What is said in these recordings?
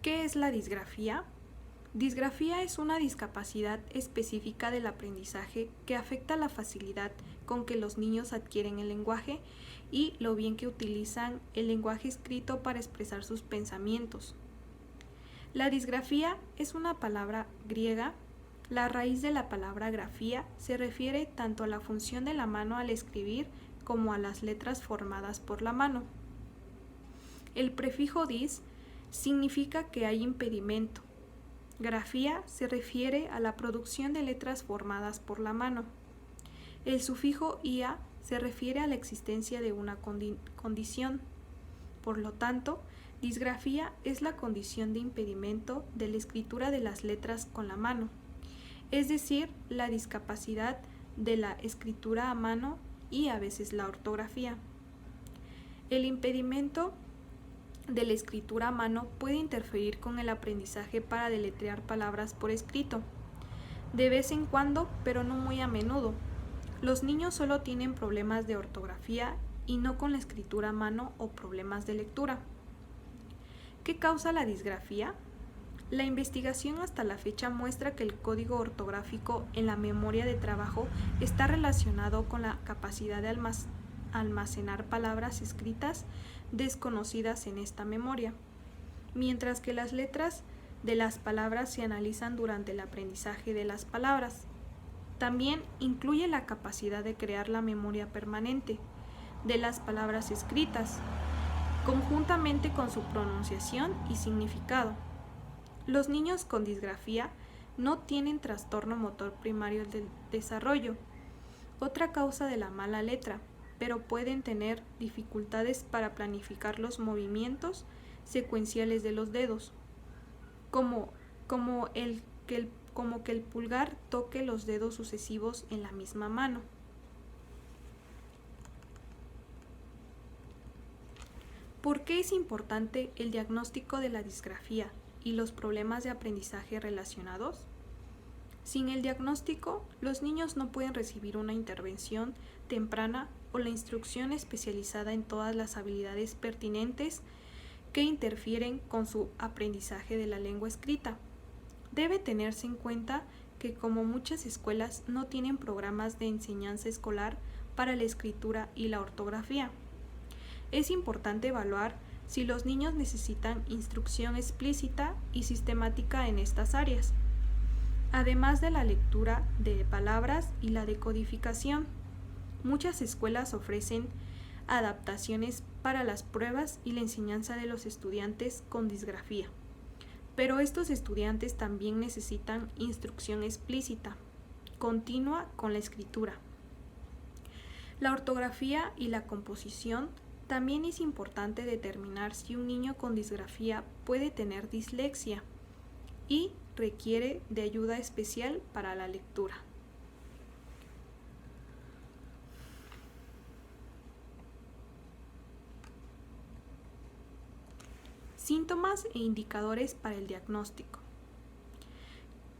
¿Qué es la disgrafía? Disgrafía es una discapacidad específica del aprendizaje que afecta la facilidad con que los niños adquieren el lenguaje y lo bien que utilizan el lenguaje escrito para expresar sus pensamientos. La disgrafía es una palabra griega. La raíz de la palabra grafía se refiere tanto a la función de la mano al escribir como a las letras formadas por la mano. El prefijo dis significa que hay impedimento. Grafía se refiere a la producción de letras formadas por la mano. El sufijo ia se refiere a la existencia de una condición. Por lo tanto, disgrafía es la condición de impedimento de la escritura de las letras con la mano, es decir, la discapacidad de la escritura a mano y a veces la ortografía. El impedimento de la escritura a mano puede interferir con el aprendizaje para deletrear palabras por escrito. De vez en cuando, pero no muy a menudo, los niños solo tienen problemas de ortografía y no con la escritura a mano o problemas de lectura. ¿Qué causa la disgrafía? La investigación hasta la fecha muestra que el código ortográfico en la memoria de trabajo está relacionado con la capacidad de almacenar palabras escritas desconocidas en esta memoria, mientras que las letras de las palabras se analizan durante el aprendizaje de las palabras. También incluye la capacidad de crear la memoria permanente de las palabras escritas, conjuntamente con su pronunciación y significado. Los niños con disgrafía no tienen trastorno motor primario del desarrollo, otra causa de la mala letra, pero pueden tener dificultades para planificar los movimientos secuenciales de los dedos, como que el pulgar toque los dedos sucesivos en la misma mano. ¿Por qué es importante el diagnóstico de la disgrafía y los problemas de aprendizaje relacionados? Sin el diagnóstico, los niños no pueden recibir una intervención temprana o la instrucción especializada en todas las habilidades pertinentes que interfieren con su aprendizaje de la lengua escrita. Debe tenerse en cuenta que como muchas escuelas no tienen programas de enseñanza escolar para la escritura y la ortografía. Es importante evaluar si los niños necesitan instrucción explícita y sistemática en estas áreas, además de la lectura de palabras y la decodificación. Muchas escuelas ofrecen adaptaciones para las pruebas y la enseñanza de los estudiantes con disgrafía, pero estos estudiantes también necesitan instrucción explícita, continua con la escritura. La ortografía y la composición. También es importante determinar si un niño con disgrafía puede tener dislexia y requiere de ayuda especial para la lectura. Síntomas e indicadores para el diagnóstico.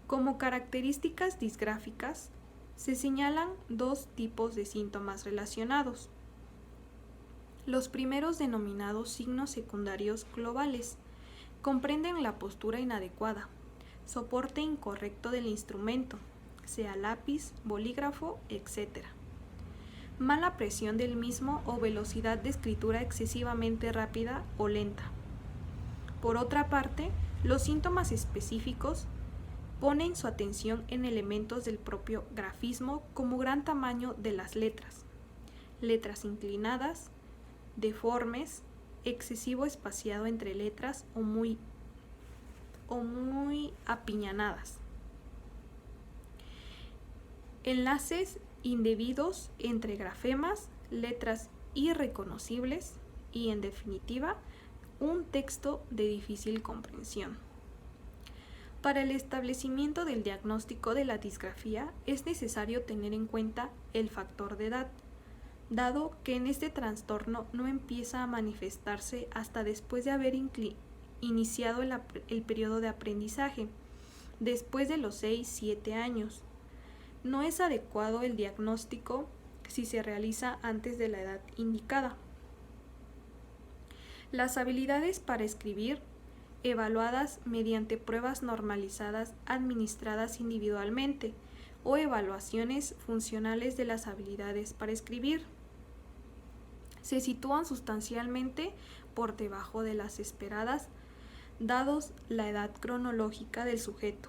Como características disgráficas, se señalan dos tipos de síntomas relacionados. Los primeros, denominados signos secundarios globales, comprenden la postura inadecuada, soporte incorrecto del instrumento, sea lápiz, bolígrafo, etc. Mala presión del mismo o velocidad de escritura excesivamente rápida o lenta. Por otra parte, los síntomas específicos ponen su atención en elementos del propio grafismo como gran tamaño de las letras, letras inclinadas, deformes, excesivo espaciado entre letras o muy apiñanadas. Enlaces indebidos entre grafemas, letras irreconocibles y, en definitiva, un texto de difícil comprensión. Para el establecimiento del diagnóstico de la disgrafía es necesario tener en cuenta el factor de edad, dado que en este trastorno no empieza a manifestarse hasta después de haber iniciado el periodo de aprendizaje, después de los 6-7 años. No es adecuado el diagnóstico si se realiza antes de la edad indicada. Las habilidades para escribir evaluadas mediante pruebas normalizadas administradas individualmente o evaluaciones funcionales de las habilidades para escribir. Se sitúan sustancialmente por debajo de las esperadas, dados la edad cronológica del sujeto,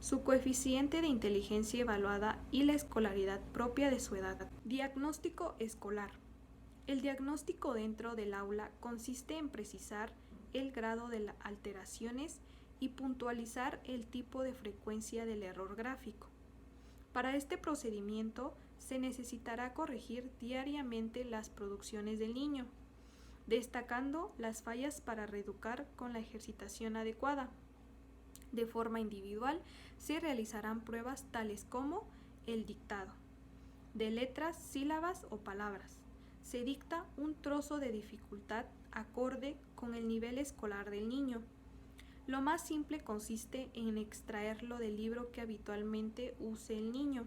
su coeficiente de inteligencia evaluada y la escolaridad propia de su edad. Diagnóstico escolar. El diagnóstico dentro del aula consiste en precisar el grado de las alteraciones y puntualizar el tipo de frecuencia del error gráfico. Para este procedimiento se necesitará corregir diariamente las producciones del niño, destacando las fallas para reeducar con la ejercitación adecuada. De forma individual se realizarán pruebas tales como el dictado, de letras, sílabas o palabras. Se dicta un trozo de dificultad acorde con el nivel escolar del niño. Lo más simple consiste en extraerlo del libro que habitualmente use el niño,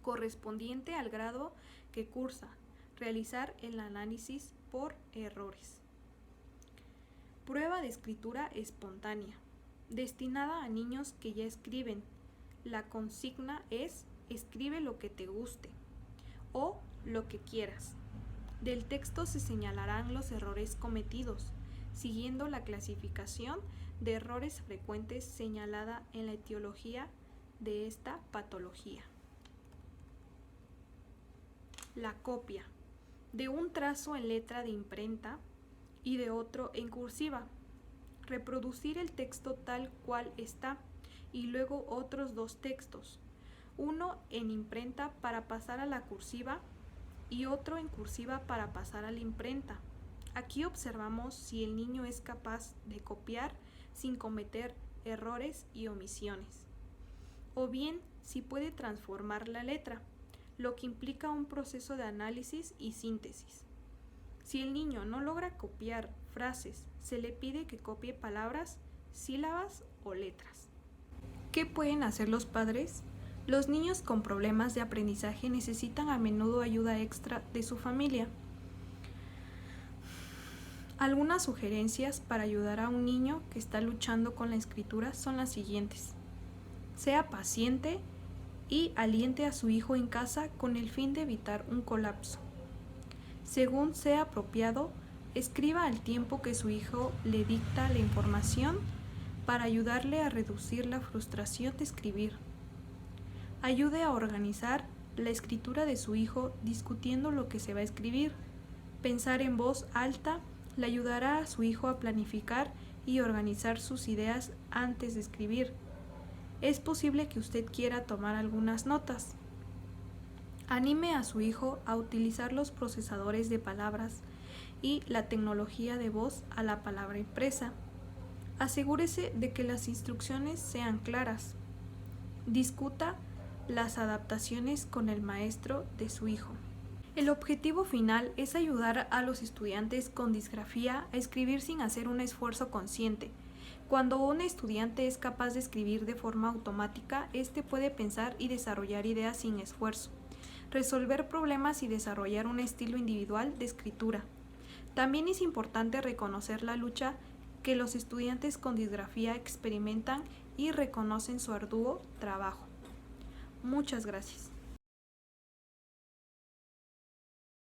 correspondiente al grado que cursa, realizar el análisis por errores. Prueba de escritura espontánea, destinada a niños que ya escriben. La consigna es: escribe lo que te guste o lo que quieras. Del texto se señalarán los errores cometidos, siguiendo la clasificación de errores frecuentes señalada en la etiología de esta patología. La copia, de un trazo en letra de imprenta y de otro en cursiva. Reproducir el texto tal cual está y luego otros dos textos, uno en imprenta para pasar a la cursiva y otro en cursiva para pasar a la imprenta. Aquí observamos si el niño es capaz de copiar sin cometer errores y omisiones, o bien si puede transformar la letra, lo que implica un proceso de análisis y síntesis. Si el niño no logra copiar frases, se le pide que copie palabras, sílabas o letras. ¿Qué pueden hacer los padres? Los niños con problemas de aprendizaje necesitan a menudo ayuda extra de su familia. Algunas sugerencias para ayudar a un niño que está luchando con la escritura son las siguientes. Sea paciente y aliente a su hijo en casa con el fin de evitar un colapso. Según sea apropiado, escriba al tiempo que su hijo le dicta la información para ayudarle a reducir la frustración de escribir. Ayude a organizar la escritura de su hijo discutiendo lo que se va a escribir. Pensar en voz alta le ayudará a su hijo a planificar y organizar sus ideas antes de escribir. Es posible que usted quiera tomar algunas notas. Anime a su hijo a utilizar los procesadores de palabras y la tecnología de voz a la palabra impresa. Asegúrese de que las instrucciones sean claras. Discuta las adaptaciones con el maestro de su hijo. El objetivo final es ayudar a los estudiantes con disgrafía a escribir sin hacer un esfuerzo consciente. Cuando un estudiante es capaz de escribir de forma automática, este puede pensar y desarrollar ideas sin esfuerzo, resolver problemas y desarrollar un estilo individual de escritura. También es importante reconocer la lucha que los estudiantes con disgrafía experimentan y reconocen su arduo trabajo. Muchas gracias.